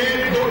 1-2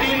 3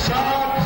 7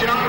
4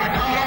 18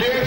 1.5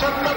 70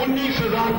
19,000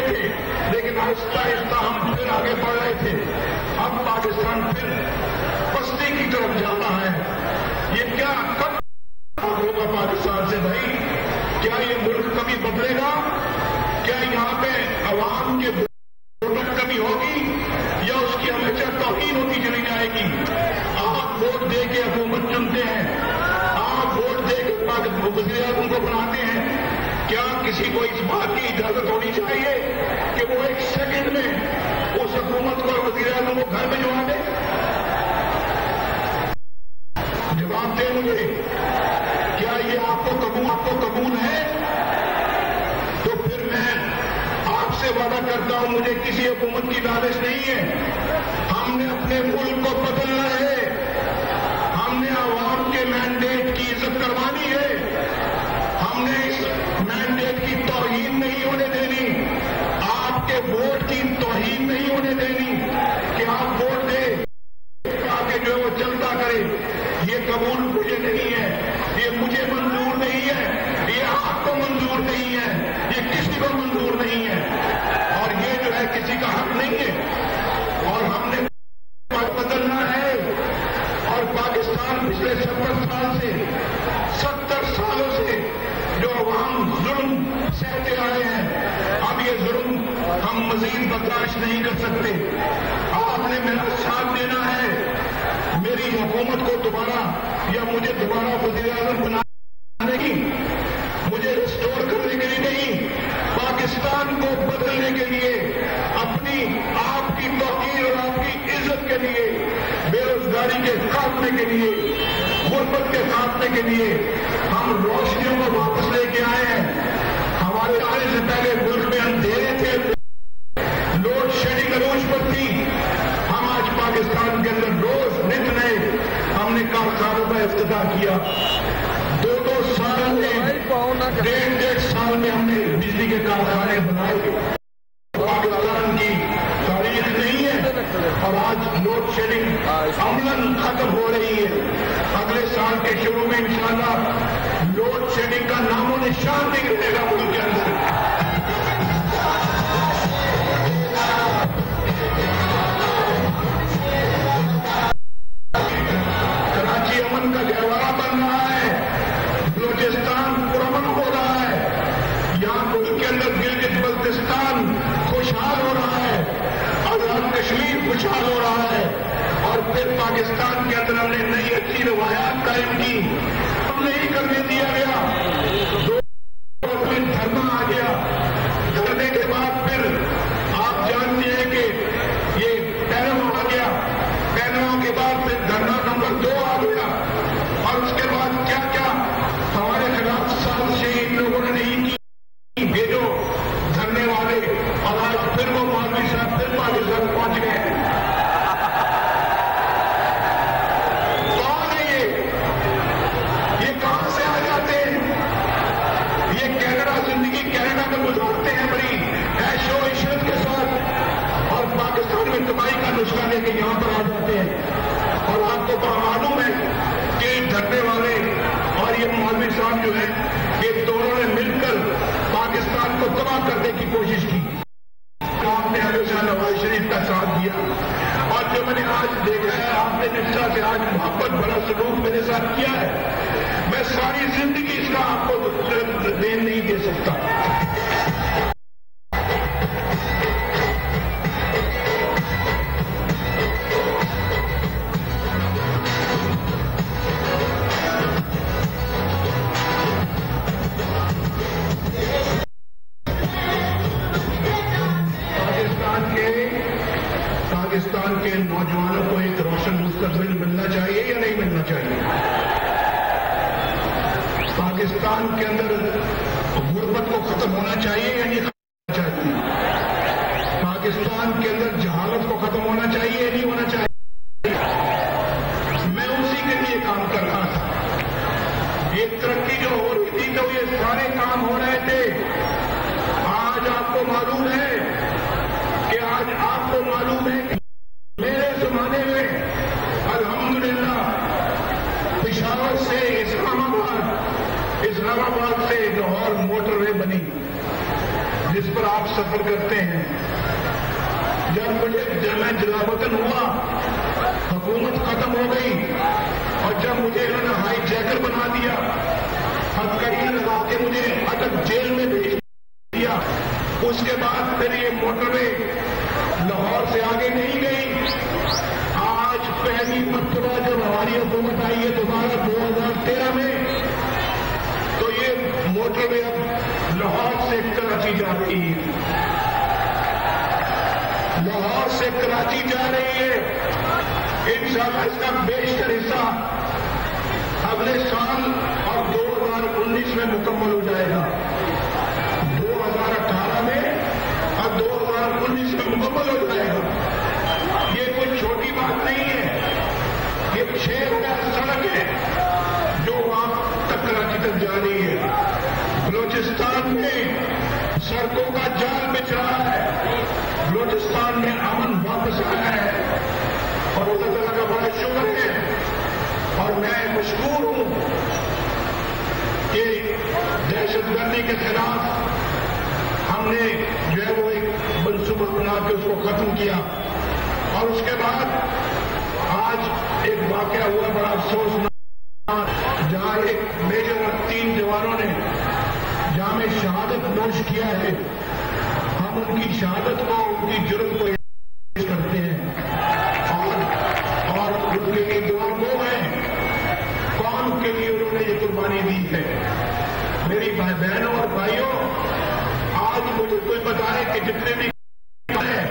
چکے تھے لیکن آہستہ آہستہ ہم پھر آگے بڑھ رہے تھے. اب پاکستان پھر پستی کی طرف جانا ہے. یہ کیا کب ہوگا پاکستان سے بھائی؟ کیا یہ ملک کبھی بدلے گا؟ کیا یہاں پہ عوام کے ووٹوں کی کمی ہوگی یا اس کی ہمیشہ توہین ہوتی چلی جائے گی؟ آپ ووٹ دے کے حکومت چنتے ہیں, آپ ووٹ دے کے وزیر اعظم کو بناتے ہیں. کیا کسی کو اس بات کی اجازت ہونی چاہیے کہ وہ ایک سیکنڈ میں اس حکومت کو اور وزیر اعظم کو گھر میں جما دے؟ جواب دیں مجھے, کیا یہ آپ کو قبول ہے؟ تو پھر میں آپ سے وعدہ کرتا ہوں, مجھے کسی حکومت کی لالچ نہیں ہے. ہم نے اپنے ملک کو بدلنا ہے, ہم نے عوام کے مینڈیٹ کی عزت کروانی ہے, ہم نے اس مینڈیٹ کی توہین نہیں ہونے دینی, آپ کے ووٹ کی توہین نہیں ہونے دینی کہ آپ ووٹ دیں آگے جو وہ چلتا کرے. یہ قبول مجھے نہیں ہے, یہ مجھے منظور نہیں ہے, یہ آپ کو منظور نہیں ہے, یہ کسی کو منظور نہیں ہے, اور یہ جو ہے کسی کا حق نہیں ہے. اور ہم نے بدلنا ہے. اور پاکستان پچھلے 70 سالوں سے جو عوام ظلم سہتے آئے ہیں, اب یہ ظلم ہم مزید برداشت نہیں کر سکتے. آپ نے میرا ساتھ دینا ہے. میری حکومت کو دوبارہ یا مجھے دوبارہ وزیر اعظم بنانا نہیں, مجھے ریسٹور کرنے کے لیے نہیں, پاکستان کو بدلنے کے لیے, اپنی آپ کی توقیر اور آپ کی عزت کے لیے, بے روزگاری کے خاتمے کے لیے, غربت کے خاتمے کے لیے ہم روشنیوں کو واپس لے کے آئے ہیں. ہمارے آنے سے پہلے ملک میں اندھیرے تھے, لوڈ شیڈنگ عروج پر تھی. ہم آج پاکستان کے اندر روز نت نئے ہم نے کارخانوں کا افتتاح کیا. 2 سال میں 1.5 سال میں ہم نے بجلی کے کارخانے بنائے. پاکستان کی تاریخ نہیں ہے, اور آج لوڈ شیڈنگ عملاً ختم ہو رہی ہے. اگلے سال کے شروع میں انشاءاللہ لوڈ شیڈنگ کا نام و نشان نہیں رہے گا ملک کے اندر. کراچی امن کا گہوارہ بن رہا ہے, بلوچستان پرامن ہو رہا ہے, یہاں ملک کے اندر گلگت بلتستان خوشحال ہو رہا ہے, آزاد کشمیر خوشحال ہو رہا ہے. اور پھر پاکستان کے اندر ہم نے نئی اچھی روایات قائم کی. ہم نہیں کرنے دیا گیا, دھرنا آ گیا. دھرنے کے بعد پھر آپ جانتے ہیں کہ یہ پینما آ گیا, پینما کے بعد پھر دھرنا نمبر 2 آ گیا, اور اس کے بعد کیا کیا ہمارے خلاف سازشیں ان لوگوں نے نہیں کی, بھیجو دھرنے والے, اور آج پھر وہ مولوی صاحب پھر پاکستان پہنچ گئے. کون ہے یہ کہاں سے آ جاتے ہیں؟ یہ کینیڈا زندگی کینیڈا میں گزارتے ہیں بڑی عیش و عشرت کے ساتھ, اور پاکستان میں کمائی کا نسخہ لے کے یہاں پر آ جاتے ہیں. اور آپ کو معلوم ہے کہ دھرنے والے اور یہ مولوی صاحب جو ہے, یہ دونوں نے مل کر پاکستان کو تباہ کرنے کی کوشش کی. آپ نے ہمیشہ نواز شریف کا ساتھ دیا, اور جو میں نے آج دیکھا ہے آپ نے جس طرح سے آج محبت بڑا سلوک میرے ساتھ کیا ہے, میں ساری زندگی اس کا آپ کو دین نہیں دے سکتا. پاکستان کے نوجوانوں کو ایک روشن مستقبل ملنا چاہیے یا نہیں ملنا چاہیے؟ پاکستان کے اندر غربت کو ختم ہونا چاہیے یا نہیں ہونا چاہیے؟ پاکستان کے اندر جہالت کو ختم ہونا چاہیے یا نہیں ہونا چاہیے؟ میں اسی کے لیے کام کر رہا تھا. یہ ترقی جو ہو رہی تھی تو یہ سارے کام ہو رہے تھے. آج آپ کو معلوم ہے کہ میرے زمانے میں الحمدللہ پشاور سے اسلام آباد سے لاہور موٹر وے بنی, جس پر پر آپ سفر کرتے ہیں. جب میں جلا وطن ہوا، حکومت ختم ہو گئی، اور جب مجھے انہوں نے ہائی جیکر بنا دیا، ہتھکڑیاں لگا کے مجھے اٹک جیل میں بھیج دیا، اس کے بعد پھر یہ موٹر وے لاہور سے آگے نہیں گئی. آج پہلی مرتبہ جب ہماری حکومت آئی ہے دوبارہ 2013 میں، تو یہ موٹر وے اب لاہور سے کراچی جا رہی ہے. لاہور سے کراچی جا رہی ہے. انشاءاللہ اس کا بیشتر حصہ اگلے سال اور 2019 میں مکمل ہو جائے گا. 2018 میں اور 2019 میں مکمل ہو جائے گا. یہ کوئی چھوٹی بات نہیں ہے. یہ 6 میل سڑک ہے جو وہاں تک کراچی تک جا رہی ہے. بلوچستان میں سڑکوں کا جال بچھ رہا ہے. بلوچستان میں امن واپس آیا ہے اور اللہ تعالیٰ کا بڑا شکر ہے. اور میں مشکور ہوں کہ دہشت گردی کے خلاف ہم نے جو ہے وہ ایک منصوبہ بنا کے اس کو ختم کیا. اور اس کے بعد آج ایک واقعہ ہوا بڑا افسوسناک، جہاں ایک میجر اور 3 جوانوں نے جہاں میں شہادت نوش کیا ہے. ہم ان کی شہادت کو، ان کی جرم کو پیش کرتے ہیں اور ان کے لیے دعا وہ ہے قوم کے لیے انہوں نے یہ قربانی دی ہے. میری بہنوں اور بھائیوں، آج مجھے کوئی بتائے کہ جتنے بھی ہیں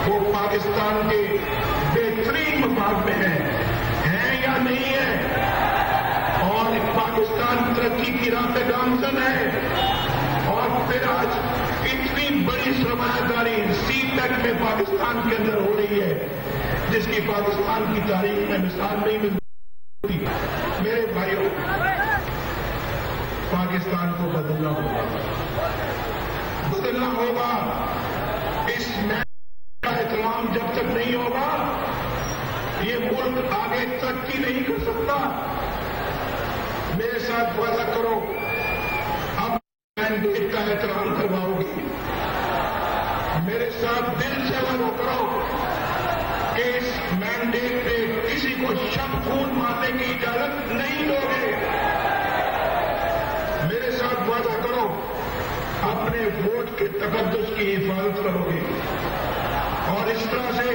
وہ پاکستان کے بہترین مفاد میں ہیں یا نہیں ہے. اور پاکستان ترقی کی راہ پہ گامزن ہے. اور پھر آج اتنی بڑی سرمایہ داری سی پیک میں پاکستان کے اندر ہو رہی ہے جس کی پاکستان کی تاریخ میں مثال نہیں ملتی. میرے بھائیوں، پاکستان کو بدلنا ہوگا، بدلنا ہوگا. اس محنت کا احترام جب تک نہیں ہوگا یہ ملک آگے ترقی نہیں کر سکتا. میرے ساتھ وعدہ کرو، اب مینڈیٹ کا احترام کرواؤ گی. میرے ساتھ دل سے وعدہ کرو کہ اس مینڈیٹ پہ کسی کو شب خون مارنے کی اجازت نہیں دو گے. میرے ساتھ وعدہ کرو، اپنے ووٹ کے تقدس کی حفاظت کرو گے اور اس طرح سے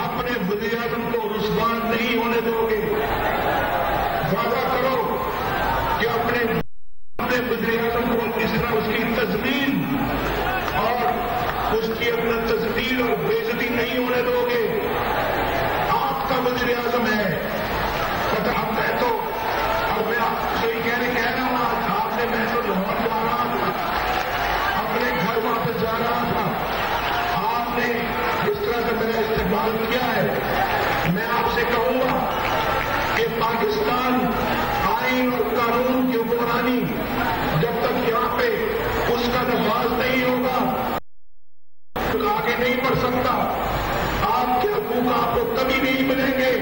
اپنے وزیر اعظم کو رسوا نہیں ہونے دو گے. وعدہ کرو کہ اپنے وزیر اعظم کو اس طرح اس کی تزلیل اور اس کی اپنا تزلیل اور بےعزتی نہیں ہونے دو گے. آپ کا وزیر اعظم ہے، پتہ آپ کہہ تو، اور میں آپ سے کہنا ہوں آپ نے، میں تو لاہور جا رہا تھا، اپنے گھر واپس جا رہا تھا، آپ نے اس طرح سے میرا استقبال کیا ہے. میں آپ سے کہوں گا کہ پاکستان آئین اور قانون کی حکمرانی جب تک یہاں پہ اس کا نفاذ نہیں ہوگا آگے نہیں بڑھ سکتا. آپ کے حقوق آپ کو کبھی نہیں ملیں گے.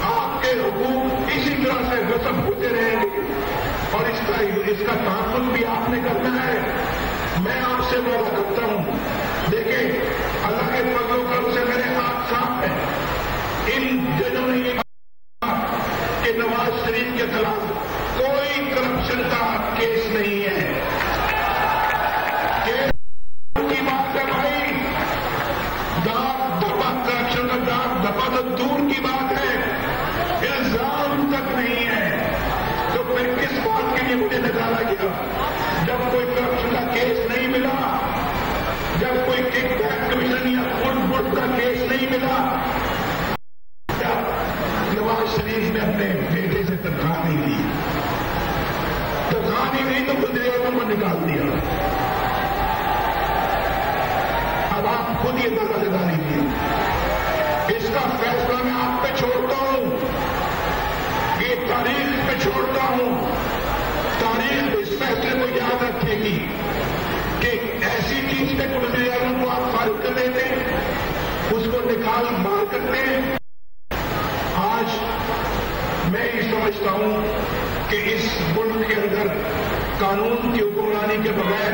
آپ کے حقوق اسی طرح سے غصب ہوتے رہیں گے اور اس کا تحفظ بھی آپ نے کرنا ہے. میں آپ سے وعدہ کرتا ہوں، دیکھیں اللہ کے فضل و کرم سے میرے ہاتھ صاف ہیں. ان ججوں نے یہ کہا کہ نواز شریف کے خلاف کوئی کرپشن کا کیس نہیں ہے. کی بات ہے بھائی، داغ دھپا کرپشن کا داغ دھپا تو دور کی بات ہے، الزام تک نہیں ہے. تو پھر کس بات کے لیے مجھے نکالا گیا؟ جب کوئی کرپشن کا کیس نہیں ملا، جب کوئی کک بیک کمیشن یا فٹ کا کیس نہیں ملا، نواز شریف نے اپنے بیٹے سے تنخواہ نہیں دی، تنخواہ نہیں دی تو وزیر اعظم کو نکال دیا. اب آپ خود یہ اندازہ لگا لیجیے. اس کا فیصلہ میں آپ پہ چھوڑتا ہوں، یہ تاریخ پہ چھوڑتا ہوں. تاریخ اس فیصلے کو یاد رکھے گی کہ ایسی چیز پہ وزیر اعظم کو آپ فارغ کر دیتے، اس کو نکال مار کرتے. آج میں یہ سمجھتا ہوں کہ اس ملک کے اندر قانون کی حکمرانی کے بغیر